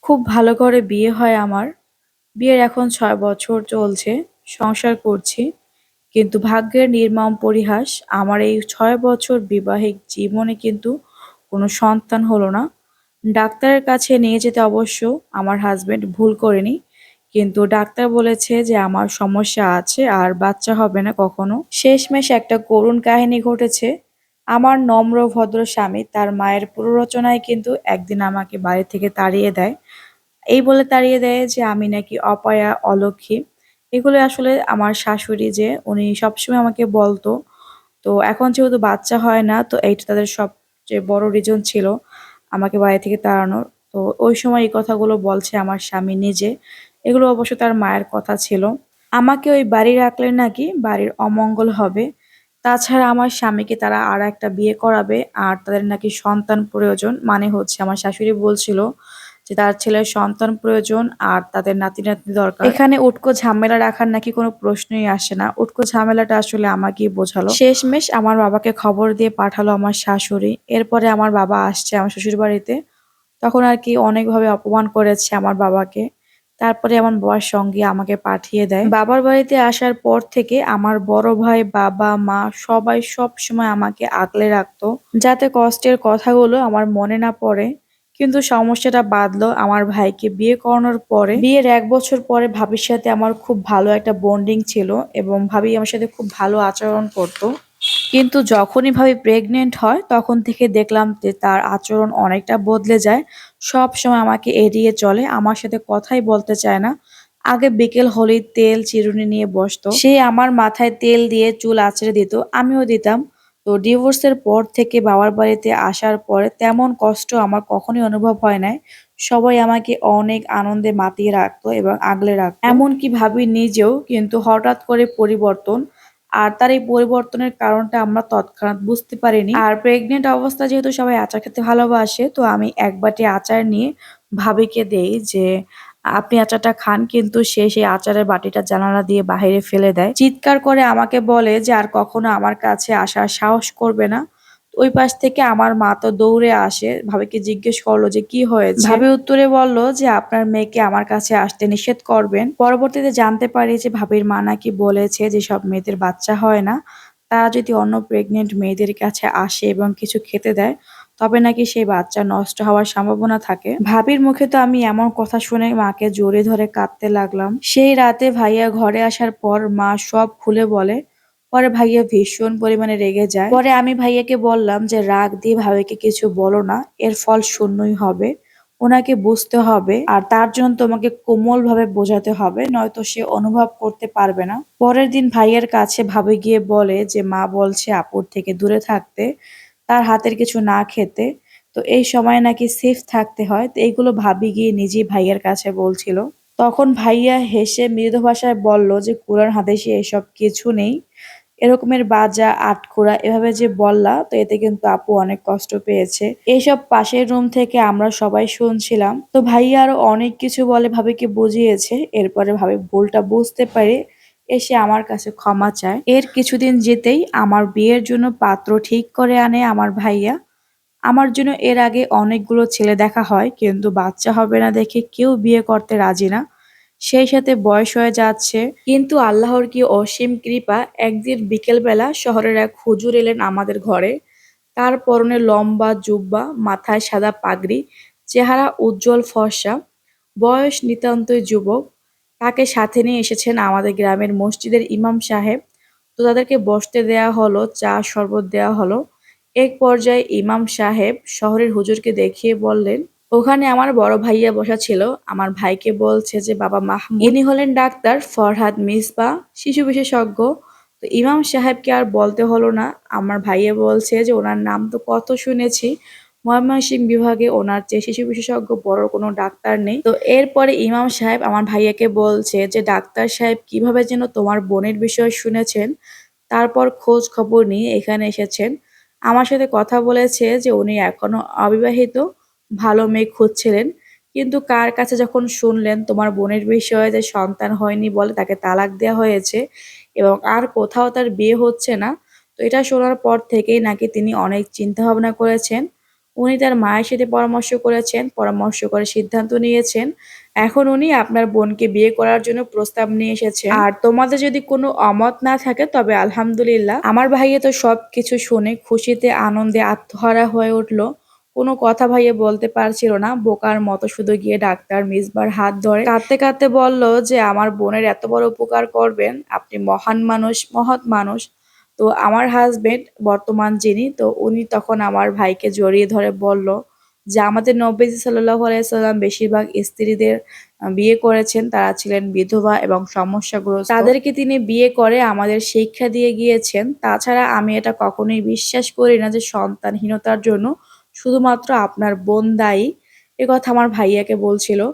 খুব ভালো করে বিয়ে হয় আমার। বিয়ের এখন ৬ বছর চলছে। সংসার করছি। কিন্তু ভাগ্যের নির্মম পরিহাস, আমার এই ৬ বছর বিবাহিক জীবনে কিন্তু কোনো সন্তান হলো না। ডাক্তারের কাছে নিয়ে যেতে অবশ্য আমার হাসব্যান্ড ভুল করেনি। কিন্তু ডাক্তার বলেছে যে আমার সমস্যা আছে আর বাচ্চা হবে না কখনো। শেষমেশ একটা করুণ কাহিনী ঘটেছে। আমার নম্র ভদ্র স্বামী তার মায়ের প্ররোচনায় কিন্তু একদিন আমাকে বাড়ি থেকে তাড়িয়ে দেয়। এই বলে তাড়িয়ে দেয় যে আমি নাকি অপয়া, অলক্ষী। এগুলো আসলে আমার শাশুড়ি যে উনি সবসময় আমাকে বলতো। তো এখন যেহেতু বাচ্চা হয় না, তো এইটা তাদের সবচেয়ে বড় রিজন ছিল আমাকে বাড়ি থেকে তাড়ানোর। তো ওই সময় এই কথাগুলো বলছে আমার স্বামী নিজে। এগুলো অবশ্য তার মায়ের কথা ছিল। আমাকে ওই বাড়ি রাখলে নাকি বাড়ির অমঙ্গল হবে। তাছাড়া আমার স্বামীকে তারা আর একটা বিয়ে করাবে আর তাদের নাকি সন্তান প্রয়োজন। মানে হচ্ছে আমার শাশুড়ি বলছিল যে তার ছেলের সন্তান প্রয়োজন আর তাদের নাতি-নাতনি দরকার। এখানে উটকো ঝামেলা রাখার নাকি কোনো প্রশ্নই আসে না। উটকো ঝামেলাটা আসলে আমাকেই বোঝালো। শেষমেশ আমার বাবাকে খবর দিয়ে পাঠালো আমার শাশুড়ি। এরপরে আমার বাবা আসছে আমার শ্বশুরবাড়িতে। তখন আরকি অনেকভাবে অপমান করেছে আমার বাবাকে। তারপরে আমার বাবার সঙ্গে আমাকে পাঠিয়ে দেয়। বাবার বাড়িতে আসার পর থেকে আমার বড় ভাই, বাবা, মা সবাই সবসময় আমাকে আগলে রাখতো। যাতে কষ্টের কথাগুলো আমার মনে না পড়ে। কিন্তু সমস্যাটা বাধলো আমার ভাইকে বিয়ে করানোর পরে। বিয়ের ১ বছর পরে ভাবির সাথে আমার খুব ভালো একটা বন্ডিং ছিল এবং ভাবি আমার সাথে খুব ভালো আচরণ করতো। কিন্তু যখনই ভাবি প্রেগনেন্ট হয় তখন থেকে দেখলাম যে তার আচরণ অনেকটা বদলে যায়। সবসময় আমাকে এড়িয়ে চলে, আমার সাথে কথাই বলতে চায় না। আগে বিকেল হলেই তেল চিরুনি নিয়ে বসতো। সে আমার মাথায় তেল দিয়ে চুল আঁচড়ে দিত, আমিও দিতাম। তো ডিভোর্সের পর থেকে বাবার বাড়িতে আসার পরে তেমন কষ্ট আমার কখনোই অনুভব হয় নাই। সবাই আমাকে অনেক আনন্দে মাতিয়ে রাখতো এবং আগলে রাখতো। এমনকি ভাবি নিজেও কিন্তু হঠাৎ করে পরিবর্তন। আর তার এই পরিবর্তনের কারণটা আমরা তৎক্ষণাৎ বুঝতে পারিনি। আর প্রেগনেন্ট অবস্থায় যেহেতু সবাই আচার খেতে ভালোবাসে, তো আমি ১ বাটি আচার নিয়ে ভাবিকে দেই যে, "আপনি আচারটা খান।" কিন্তু সে সেই আচারের বাটিটা জানালা দিয়ে বাহিরে ফেলে দেয়। চিৎকার করে আমাকে বলে যে, "আর কখনো আমার কাছে আসার সাহস করবে না।" ওই পাশ থেকে আমার মা তো দৌড়ে আসে। ভাবিকে জিজ্ঞেস করলো যে, "কি হয়েছে?" ভাবি উত্তরে বলল যে, "আপনার মেয়েকে আমার কাছে আসতে নিষেধ করবেন।" পরবর্তীতে জানতে পারি যে ভাবির মা নাকি বলেছে যেসব মেয়েদের বাচ্চা হয় না, তারা যদি অন্য প্রেগনেন্ট মেয়েদের কাছে আসে এবং কিছু খেতে দেয়, তবে নাকি সেই বাচ্চা নষ্ট হওয়ার সম্ভাবনা থাকে। ভাবির মুখে তো আমি এমন কথা শুনে মাকে জড়িয়ে ধরে কাঁদতে লাগলাম। সেই রাতে ভাইয়া ঘরে আসার পর মা সব খুলে বলে। পরে ভাইয়া ভীষণ পরিমাণে রেগে যায়। পরে আমি ভাইয়াকে বললাম যে, "রাগ দিয়ে ভাবিকে কিছু বলো না। এর ফল শূন্যই হবে। ওনাকে বুঝতে হবে আর তার জন্য তোমাকে কোমলভাবে বোঝাতে হবে, নয়তো সে অনুভব করতে পারবে না।" পরের দিন ভাইয়ার কাছে ভাবি গিয়ে বলে যে মা বলছে আপুর থেকে দূরে থাকতে, তার হাতের কিছু না খেতে। তো এই সময় নাকি সেফ থাকতে হয়। তো এইগুলো ভাবি গিয়ে নিজেই ভাইয়ার কাছে বলছিল। তখন ভাইয়া হেসে মৃদু ভাষায় বলল যে, "কুরআন হাদিসে এসব কিছু নেই। এরকমের বাজা, আটখোরা এভাবে যে বললা, তো এতে কিন্তু আপু অনেক কষ্ট পেয়েছে।" এইসব পাশের রুম থেকে আমরা সবাই শুনছিলাম। তো ভাইয়া আরো অনেক কিছু বলে ভাবিকে বুঝিয়েছে। এরপরে ভাবি ভুলটা বুঝতে পেরে এসে আমার কাছে ক্ষমা চায়। এর কিছুদিন যেতেই আমার বিয়ের জন্য পাত্র ঠিক করে আনে আমার ভাইয়া। আমার জন্য এর আগে অনেকগুলো ছেলে দেখা হয়, কিন্তু বাচ্চা হবে না দেখে কেউ বিয়ে করতে রাজি না। সেই সাথে বয়স হয়ে যাচ্ছে। কিন্তু আল্লাহর কি অসীম কৃপা, একদিন বিকেলবেলা শহরের এক হুজুর এলেন আমাদের ঘরে। তার পরনে লম্বা জুব্বা, মাথায় সাদা পাগড়ি, চেহারা উজ্জ্বল ফর্সা, বয়স নিতান্তই যুবক। তাকে সাথে নিয়ে এসেছেন আমাদের গ্রামের মসজিদের ইমাম সাহেব। তো তাদেরকে বসতে দেয়া হলো, চা শরবত দেয়া হলো। এক পর্যায়ে ইমাম সাহেব শহরের হুজুরকে দেখিয়ে বললেন, "ওখানে আমার বড় ভাইয়া বসা ছিল। আমার ভাইকে বলছে যে বাবা মাহমুদ, ইনি হলেন ডাক্তার ফরহাদ মিসবাহ, শিশু বিশেষজ্ঞ।" তো ইমাম সাহেবকে আর বলতে হলো না। আমার ভাইয়া বলছে যে ওনার নাম তো কত শুনেছি। ময়মনসিংহ বিভাগে ওনার চেয়ে শিশু বিশেষজ্ঞ বড় কোনো ডাক্তার নেই। তো এরপরে ইমাম সাহেব আমার ভাইয়াকে বলছে যে, "ডাক্তার সাহেব কিভাবে যেন তোমার বোনের বিষয়ে শুনেছেন, তারপর খোঁজ খবর নিয়ে এখানে এসেছেন। আমার সাথে কথা বলেছে যে উনি এখনো অবিবাহিত, ভালো মেয়ে খুঁজছিলেন। কিন্তু কার কাছে যখন শুনলেন তোমার বোনের বিষয়ে যে সন্তান হয়নি বলে তাকে তালাক দেওয়া হয়েছে এবং আর কোথাও তার বিয়ে হচ্ছে না, তো এটা শোনার পর থেকেই নাকি তিনি অনেক চিন্তা ভাবনা করেছেন। উনি তার মায়ের সাথে পরামর্শ করেছেন, পরামর্শ করে সিদ্ধান্ত নিয়েছেন। এখন উনি আপনার বোনকে বিয়ে করার জন্য প্রস্তাব নিয়ে এসেছেন। আর তোমাদের যদি কোনো অমত না থাকে তবে আলহামদুলিল্লাহ। আমার ভাইয়া তো সবকিছু শুনে খুশিতে আনন্দে আত্মহারা হয়ে উঠলো। কোনো কথা ভাইয়া বলতে পারছিল না, বোকার মতো শুধু গিয়ে ডাক্তার মিসবার হাত ধরে কাঁদতে কাঁদতে বলল যে আমার বোনের এত বড় উপকার করবেন, আপনি মহান মানুষ, মহৎ মানুষ। তো আমার হাজবেন্ড বর্তমান যিনি, তো উনি তখন আমার ভাইকে জড়িয়ে ধরে বলল যে আমাদের নবীজি সাল্লাল্লাহু আলাইহি সাল্লাম বেশিরভাগ স্ত্রীদের বিয়ে করেছেন, তারা ছিলেন বিধবা এবং সমস্যাগ্রস্ত, তাদেরকে তিনি বিয়ে করে আমাদের শিক্ষা দিয়ে গিয়েছেন। তাছাড়া আমি এটা কখনোই বিশ্বাস করি না যে সন্তানহীনতার জন্য শুধুমাত্র আপনার বোন দায়ী। এ কথা আমার ভাইয়াকে বলছিল।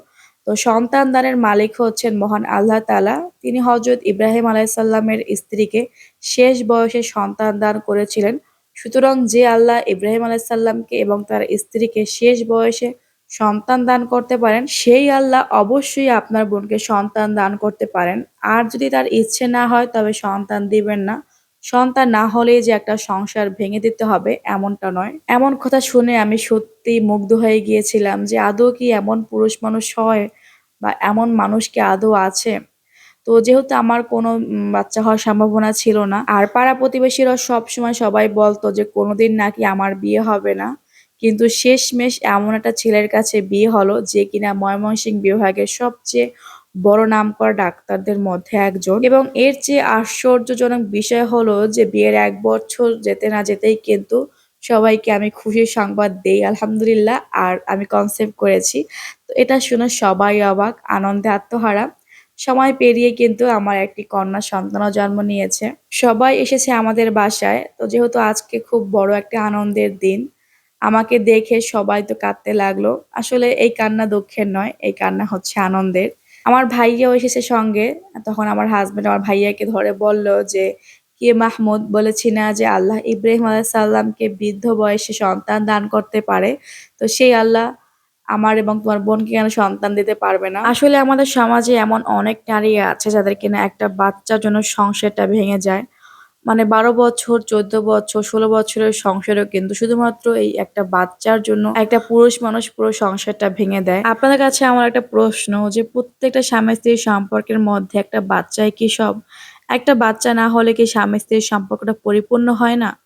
তো সন্তান দানের মালিক হচ্ছেন মহান আল্লাহ তাআলা। তিনি হযরত ইব্রাহিম আলাইহিস সালামের স্ত্রীকে শেষ বয়সে সন্তান দান করেছিলেন। সুতরাং যে আল্লাহ ইব্রাহিম আলাইহিস সালামকে এবং তার স্ত্রীকে শেষ বয়সে সন্তান দান করতে পারেন, সেই আল্লাহ অবশ্যই আপনার বোনকে সন্তান দান করতে পারেন। আর যদি তার ইচ্ছে না হয় তবে সন্তান দিবেন না। সন্তান না হলেই যে একটা সংসার ভেঙে দিতে হবে এমনটা নয়। এমন কথা শুনে আমি সত্যিই মুগ্ধ হয়ে গিয়েছিলাম যে আদৌ কি এমন পুরুষ মানুষ হয় বা এমন মানুষ কি আদৌ আছে? তো যেহেতু আমার কোনো বাচ্চা হওয়ার সম্ভাবনা ছিল না, আর পাড়া প্রতিবেশীরা সবসময় সবাই বলতো যে কোনোদিন নাকি আমার বিয়ে হবে না। কিন্তু শেষমেশ এমন একটা ছেলের কাছে বিয়ে হলো যে কিনা ময়মনসিংহ বিভাগের সবচেয়ে বড় নামকরা ডাক্তারদের মধ্যে একজন। এবং এর চেয়ে আশ্চর্যজনক বিষয় হলো যে বিয়ের ১ বছর যেতে না যেতেই কিন্তু সবাইকে আমি খুশির সংবাদ দেই আলহামদুলিল্লাহ, আর আমি কনসেপ্ট করেছি। তো এটা শুনে সবাই অবাক, আনন্দে আত্মহারা। সময় পেরিয়ে কিন্তু আমার একটি কন্যা সন্তানও জন্ম নিয়েছে। সবাই এসেছে আমাদের বাসায়। তো যেহেতু আজকে খুব বড় একটা আনন্দের দিন, আমাকে দেখে সবাই তো কাঁদতে লাগলো। আসলে এই কান্না দুঃখের নয়, এই কান্না হচ্ছে আনন্দের। আমার ভাইয়াও এসেছে সঙ্গে। তখন আমার হাসব্যান্ড আমার ভাইয়াকে ধরে বলল যে, "কি মাহমুদ, বলেছি না যে আল্লাহ ইব্রাহিম আলাইহিস সালামকে বৃদ্ধ বয়সে সন্তান দান করতে পারে। তো সেই আল্লাহ আমার এবং তোমার বোনকে কেন সন্তান দিতে পারবে না?" আসলে আমাদের সমাজে এমন অনেক নারী আছে যাদের কিনা একটা বাচ্চার জন্য সংসারটা ভেঙে যায়। মানে ১২ বছর, ১৪ বছর, ১৬ বছরের সংসারেও কিন্তু শুধুমাত্র এই একটা বাচ্চার জন্য একটা পুরুষ মানুষ পুরো সংসারটা ভেঙে দেয়। আপনাদের কাছে আমার একটা প্রশ্ন যে প্রত্যেকটা স্বামী-স্ত্রীর সম্পর্কের মধ্যে একটা বাচ্চাই কি সব? একটা বাচ্চা না হলে কি স্বামী-স্ত্রীর সম্পর্কটা পরিপূর্ণ হয় না?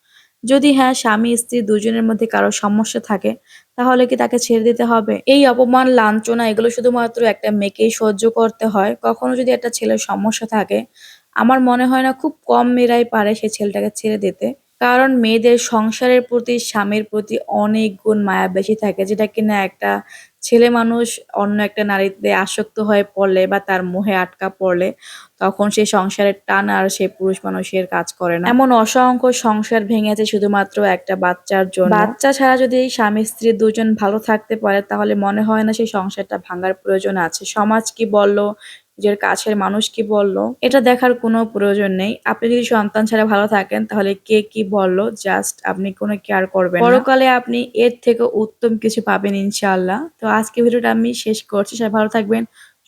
যদি হ্যাঁ, স্বামী-স্ত্রী দুজনের মধ্যে কারো সমস্যা থাকে, তাহলে কি তাকে ছেড়ে দিতে হবে? এই অপমান, লাঞ্ছনা এগুলো শুধুমাত্র একটা মেয়েকেই সহ্য করতে হয়। কখনো যদি একটা ছেলের সমস্যা থাকে, আমার মনে হয় না খুব কম মেয়েরাই পারে সে ছেলেটাকে ছেড়ে দিতে। কারণ মেয়েদের সংসারের প্রতি, স্বামীর প্রতি অনেক গুণ মায়া বেশি থাকে, যেটা কিনা একটা ছেলে মানুষ অন্য একটা নারীতে আসক্ত হয়ে পড়লে বা তার মোহে আটকা পড়লে তখন সেই সংসারের টান আর সেই পুরুষ মানুষের কাজ করে না। এমন অসংখ্য সংসার ভেঙেছে শুধুমাত্র একটা বাচ্চার জন্য। বাচ্চা ছাড়া যদি স্বামী-স্ত্রী দুজন ভালো থাকতে পারে তাহলে মনে হয় না সেই সংসারটা ভাঙার প্রয়োজন আছে। সমাজ কি বলল, নিজের কাছের মানুষ কি বলল, এটা দেখার কোনো প্রয়োজন নেই। আপনি যদি সন্তান ছাড়া ভালো থাকেন তাহলে কে কি বলল জাস্ট আপনি কোনো কেয়ার করবেন না। পরকালে আপনি এর থেকে উত্তম কিছু পাবেন ইনশাআল্লাহ। তো আজকে ভিডিওটা আমি শেষ করছি। সবাই ভালো থাকবেন,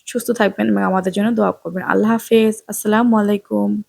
সুস্থ থাকবেন এবং আমাদের জন্য দোয়া করবেন। আল্লাহ হাফেজ। আসসালামু আলাইকুম।